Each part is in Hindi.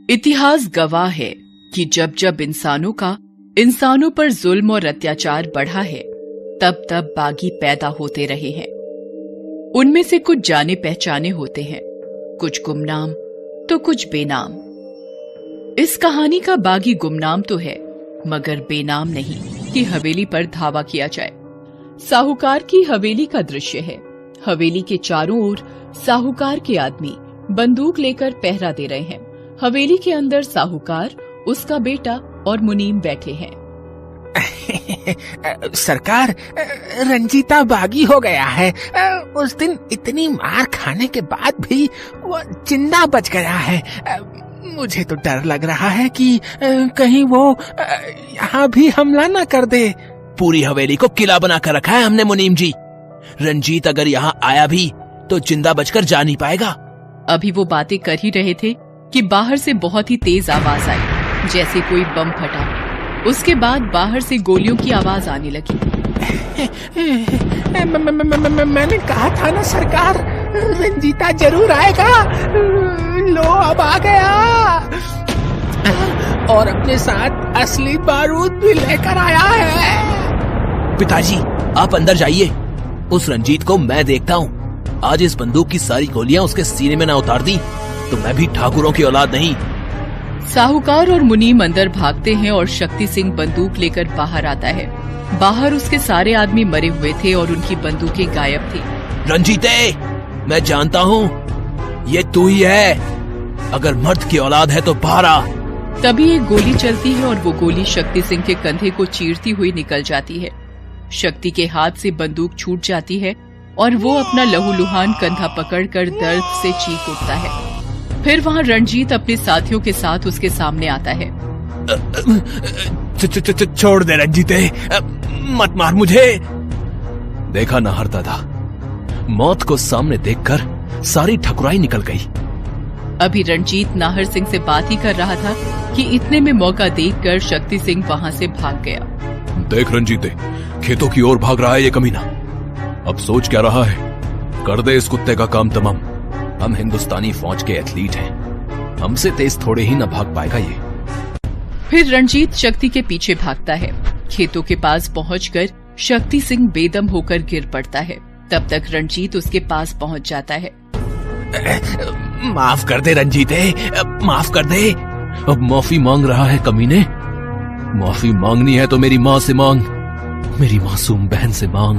इतिहास गवाह है कि जब जब इंसानों पर जुल्म और अत्याचार बढ़ा है, तब तब बागी पैदा होते रहे हैं। उनमें से कुछ जाने पहचाने होते हैं, कुछ गुमनाम तो कुछ बेनाम। इस कहानी का बागी गुमनाम तो है, मगर बेनाम नहीं कि हवेली पर धावा किया जाए। साहूकार की हवेली का दृश्य है। हवेली के चारों ओर साहूकार के आदमी बंदूक लेकर पहरा दे रहे हैं। हवेली के अंदर साहूकार, उसका बेटा और मुनीम बैठे हैं। सरकार, रंजीता बागी हो गया है। उस दिन इतनी मार खाने के बाद भी वो जिंदा बच गया है। मुझे तो डर लग रहा है कि कहीं वो यहाँ भी हमला न कर दे। पूरी हवेली को किला बना कर रखा है हमने मुनीम जी। रंजीत अगर यहाँ आया भी तो जिंदा बचकर जा नहीं पाएगा। अभी वो बातें कर ही रहे थे कि बाहर से बहुत ही तेज आवाज आई, जैसे कोई बम फटा। उसके बाद बाहर से गोलियों की आवाज आने लगी। मैंने कहा था ना सरकार, रंजीता जरूर आएगा। लो अब आ गया, और अपने साथ असली बारूद भी लेकर आया है। पिताजी, आप अंदर जाइए। उस रंजीत को मैं देखता हूँ। आज इस बंदूक की सारी गोलियां उसके सीने में न उतार दी तो मैं भी ठाकुरों की औलाद नहीं। साहूकार और मुनीम अंदर भागते हैं और शक्ति सिंह बंदूक लेकर बाहर आता है। बाहर उसके सारे आदमी मरे हुए थे और उनकी बंदूकें गायब थी। रंजीते, मैं जानता हूँ ये तू ही है। अगर मर्द की औलाद है तो बाहर आ। तभी एक गोली चलती है और वो गोली शक्ति सिंह के कंधे को चीरती हुई निकल जाती है। शक्ति के हाथ से बंदूक छूट जाती है और वो अपना लहूलुहान कंधा पकड़कर दर्द से चीख उठता है। फिर वहाँ रंजीत अपने साथियों के साथ उसके सामने आता है। छोड़ दे रंजीते, मत मार मुझे। देखा नाहर दादा, मौत को सामने देखकर सारी ठकुराई निकल गई। अभी रंजीत नाहर सिंह से बात ही कर रहा था कि इतने में मौका देखकर शक्ति सिंह वहाँ से भाग गया। देख रंजीते, खेतों की ओर भाग रहा है ये कमीना। अब सोच क्या रहा है? कर दे इस कुत्ते का काम तमाम। हम हिंदुस्तानी फौज के एथलीट हैं, हमसे तेज थोड़े ही न भाग पाएगा ये। फिर रंजीत शक्ति के पीछे भागता है। खेतों के पास पहुंचकर शक्ति सिंह बेदम होकर गिर पड़ता है। तब तक रंजीत उसके पास पहुंच जाता है। माफ कर दे रंजीते, माफ कर दे। अब माफी मांग रहा है कमीने। माफी मांगनी है तो मेरी माँ से मांग, मेरी मासूम बहन से मांग।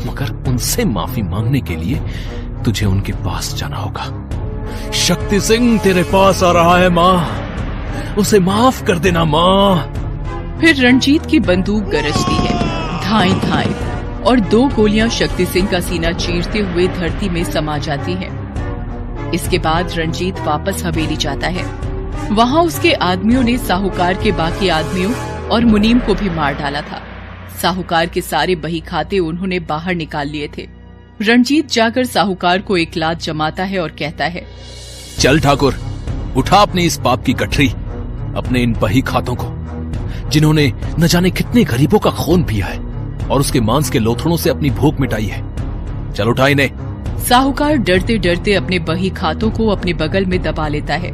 मगर उनसे माफी मांगने के लिए तुझे उनके पास जाना होगा। शक्ति सिंह तेरे पास आ रहा है माँ, उसे माफ कर देना माँ। फिर रंजीत की बंदूक गरजती है, धाई धाई, और 2 गोलियां शक्ति सिंह का सीना चीरते हुए धरती में समा जाती हैं। इसके बाद रंजीत वापस हवेली जाता है। वहाँ उसके आदमियों ने साहूकार के बाकी आदमियों और मुनीम को भी मार डाला था। साहूकार के सारे बही खाते उन्होंने बाहर निकाल लिए थे। रंजीत जाकर साहूकार को एक लात जमाता है और कहता है, चल ठाकुर, उठा अपनी इस पाप की गठरी, अपने इन बही खातों को, जिन्होंने न जाने कितने गरीबों का खून पिया है और उसके मांस के लोथड़ों से अपनी भूख मिटाई है। चल उठा इन्हें। साहूकार डरते डरते अपने बही खातों को अपने बगल में दबा लेता है।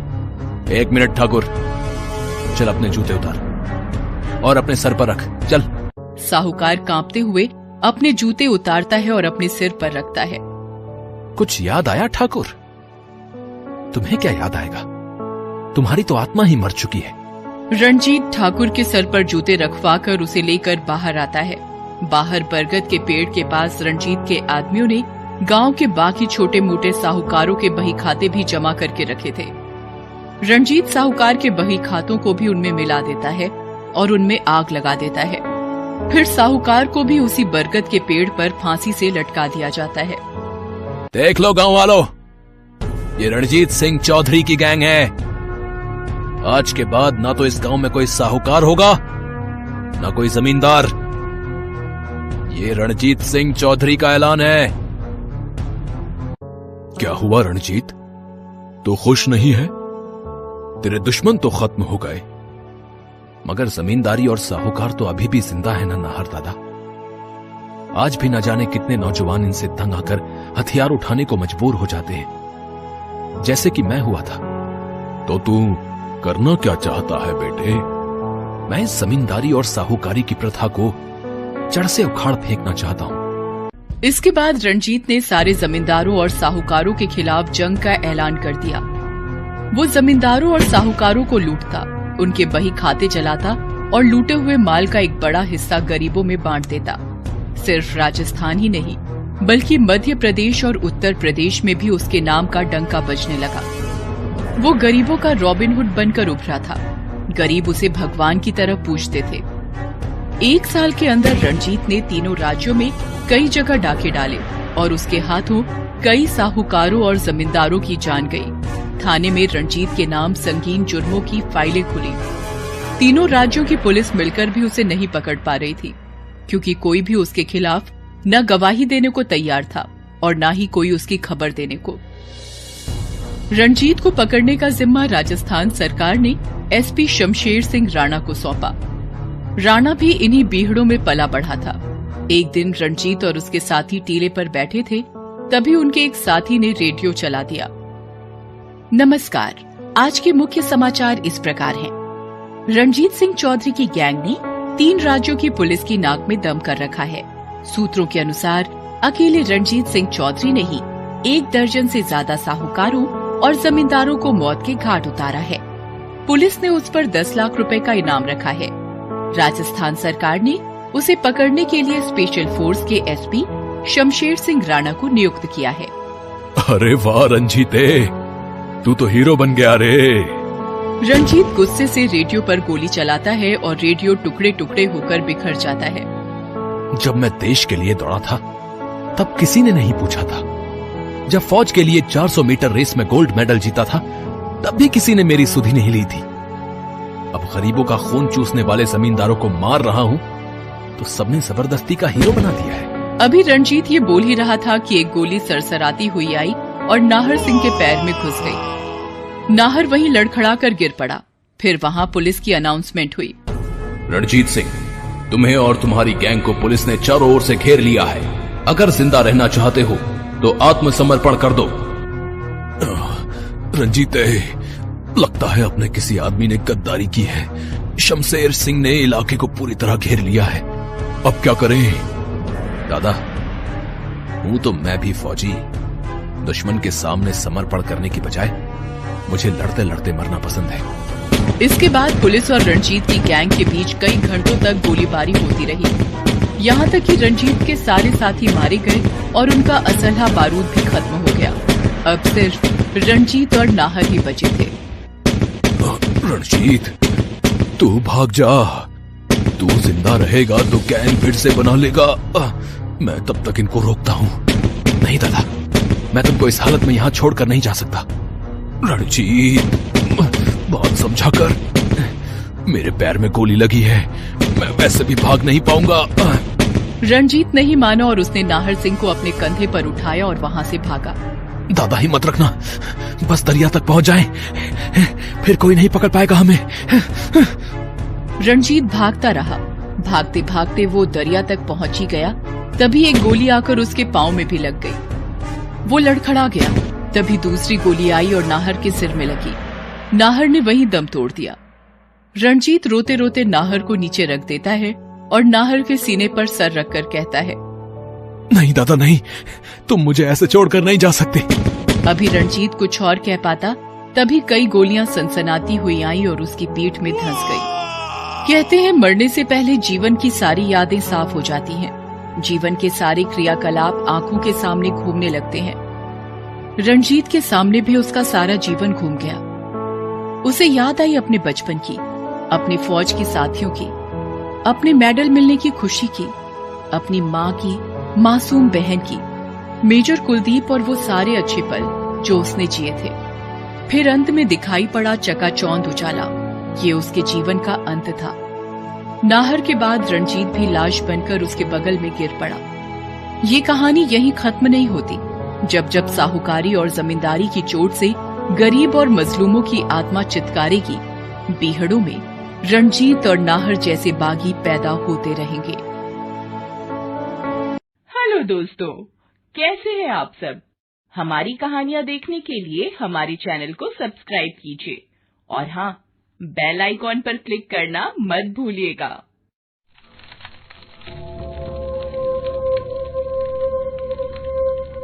1 मिनट ठाकुर, चल अपने जूते उतार और अपने सर पर रख। चल। साहूकार कांपते हुए अपने जूते उतारता है और अपने सिर पर रखता है। कुछ याद आया ठाकुर? तुम्हें क्या याद आएगा? तुम्हारी तो आत्मा ही मर चुकी है। रंजीत ठाकुर के सर पर जूते रखवाकर उसे लेकर बाहर आता है। बाहर बरगद के पेड़ के पास रंजीत के आदमियों ने गांव के बाकी छोटे मोटे साहूकारों के बही खाते भी जमा करके रखे थे। रंजीत साहूकार के बही खातों को भी उनमें मिला देता है और उनमें आग लगा देता है। फिर साहूकार को भी उसी बरगद के पेड़ पर फांसी से लटका दिया जाता है। देख लो गांव वालों, ये रणजीत सिंह चौधरी की गैंग है। आज के बाद ना तो इस गांव में कोई साहूकार होगा, ना कोई जमींदार। ये रणजीत सिंह चौधरी का ऐलान है। क्या हुआ रणजीत, तू खुश नहीं है? तेरे दुश्मन तो खत्म हो गए, मगर जमींदारी और साहूकार तो अभी भी जिंदा है ना नाहर दादा। आज भी न जाने कितने नौजवान इनसे तंग आकर हथियार उठाने को मजबूर हो जाते हैं, जैसे कि मैं हुआ था। तो तू करना क्या चाहता है बेटे? मैं जमींदारी और साहूकारी की प्रथा को जड़ से उखाड़ फेंकना चाहता हूँ। इसके बाद रणजीत ने सारे जमींदारों और साहूकारों के खिलाफ जंग का ऐलान कर दिया। वो जमींदारों और साहूकारों को लूटता, उनके बही खाते चलाता और लूटे हुए माल का एक बड़ा हिस्सा गरीबों में बांट देता। सिर्फ राजस्थान ही नहीं, बल्कि मध्य प्रदेश और उत्तर प्रदेश में भी उसके नाम का डंका बजने लगा। वो गरीबों का रॉबिनहुड बनकर उभरा था। गरीब उसे भगवान की तरह पूजते थे। 1 साल के अंदर रणजीत ने तीनों राज्यों में कई जगह डाके डाले और उसके हाथों कई साहूकारों और जमींदारों की जान गई। थाने में रणजीत के नाम संगीन जुर्मों की फाइलें खुली। तीनों राज्यों की पुलिस मिलकर भी उसे नहीं पकड़ पा रही थी, क्योंकि कोई भी उसके खिलाफ न गवाही देने को तैयार था और न ही कोई उसकी खबर देने को। रणजीत को पकड़ने का जिम्मा राजस्थान सरकार ने एसपी शमशेर सिंह राणा को सौंपा। राणा भी इन्हीं बीहड़ों में पला बढ़ा था। एक दिन रणजीत और उसके साथी टीले पर बैठे थे, तभी उनके एक साथी ने रेडियो चला दिया। नमस्कार, आज के मुख्य समाचार इस प्रकार हैं। रणजीत सिंह चौधरी की गैंग ने 3 राज्यों की पुलिस की नाक में दम कर रखा है। सूत्रों के अनुसार अकेले रणजीत सिंह चौधरी ने ही 1 दर्जन से ज्यादा साहूकारों और जमींदारों को मौत के घाट उतारा है। पुलिस ने उस पर 10 लाख रुपए का इनाम रखा है। राजस्थान सरकार ने उसे पकड़ने के लिए स्पेशल फोर्स के एसपी शमशेर सिंह राणा को नियुक्त किया है। अरे वाह रंजीते, तू तो हीरो बन गया रे। रणजीत गुस्से से रेडियो पर गोली चलाता है और रेडियो टुकड़े टुकड़े होकर बिखर जाता है। जब मैं देश के लिए दौड़ा था, तब किसी ने नहीं पूछा था। जब फौज के लिए 400 मीटर रेस में गोल्ड मेडल जीता था, तब भी किसी ने मेरी सुधि नहीं ली थी। अब गरीबों का खून चूसने वाले जमींदारों को मार रहा हूँ, तो सबने जबरदस्ती का हीरो बना दिया है। अभी रणजीत ये बोल ही रहा था कि एक गोली सरसराती हुई आई और नाहर सिंह के पैर में घुस गई। नाहर वहीं लड़खड़ा कर गिर पड़ा। फिर वहाँ पुलिस की अनाउंसमेंट हुई। रणजीत सिंह, तुम्हें और तुम्हारी गैंग को पुलिस ने चारों ओर से घेर लिया है। अगर जिंदा रहना चाहते हो तो आत्मसमर्पण कर दो। रंजीते, लगता है अपने किसी आदमी ने गद्दारी की है। शमशेर सिंह ने इलाके को पूरी तरह घेर लिया है। अब क्या करें? दादा, हूं तो मैं भी फौजी। दुश्मन के सामने समर्पण करने की बजाय मुझे लड़ते लड़ते मरना पसंद है। इसके बाद पुलिस और रणजीत की गैंग के बीच कई घंटों तक गोलीबारी होती रही। यहाँ तक कि रणजीत के सारे साथी मारे गए और उनका असलहा बारूद भी खत्म हो गया। अब सिर्फ रणजीत और नाहर ही बचे थे। रणजीत, तू भाग जा। तू जिंदा रहेगा तो गैंग फिर से बना लेगा। मैं तब तक इनको रोकता हूँ। नहीं दादा, मैं तुमको इस हालत में यहाँ छोड़कर नहीं जा सकता। रणजीत, बात समझा कर। मेरे पैर में गोली लगी है, मैं वैसे भी भाग नहीं पाऊंगा। रणजीत नहीं माना और उसने नाहर सिंह को अपने कंधे पर उठाया और वहाँ से भागा। दादा, हिम्मत रखना, बस दरिया तक पहुंच जाएं, फिर कोई नहीं पकड़ पाएगा हमें। रणजीत भागता रहा। भागते भागते वो दरिया तक पहुंच ही गया। तभी एक गोली आकर उसके पांव में भी लग गई। वो लड़खड़ा गया। तभी दूसरी गोली आई और नाहर के सिर में लगी। नाहर ने वहीं दम तोड़ दिया। रणजीत रोते रोते नाहर को नीचे रख देता है और नाहर के सीने पर सर रखकर कहता है, नहीं दादा नहीं, तुम मुझे ऐसे छोड़कर नहीं जा सकते। अभी रणजीत कुछ और कह पाता, तभी कई गोलियां सनसनाती हुई आई और उसकी पीठ में धंस गई। कहते हैं मरने से पहले जीवन की सारी यादें साफ हो जाती हैं। जीवन के सारे क्रियाकलाप आंखों के सामने घूमने लगते हैं। रणजीत के सामने भी उसका सारा जीवन घूम गया। उसे याद आई अपने बचपन की, अपने फौज के साथियों की, अपने मेडल मिलने की खुशी की, अपनी माँ की, मासूम बहन की, मेजर कुलदीप और वो सारे अच्छे पल जो उसने जिए थे। फिर अंत में दिखाई पड़ा चकाचौंध उजाला। ये उसके जीवन का अंत था। नाहर के बाद रणजीत भी लाश बनकर उसके बगल में गिर पड़ा। ये कहानी यहीं खत्म नहीं होती। जब जब साहूकारी और जमींदारी की चोट से गरीब और मजलूमों की आत्मा चित्कारेगी, बीहड़ों में रणजीत और नाहर जैसे बागी पैदा होते रहेंगे। दोस्तों, कैसे हैं आप सब? हमारी कहानियां देखने के लिए हमारे चैनल को सब्सक्राइब कीजिए और हाँ, बेल आइकॉन पर क्लिक करना मत भूलिएगा।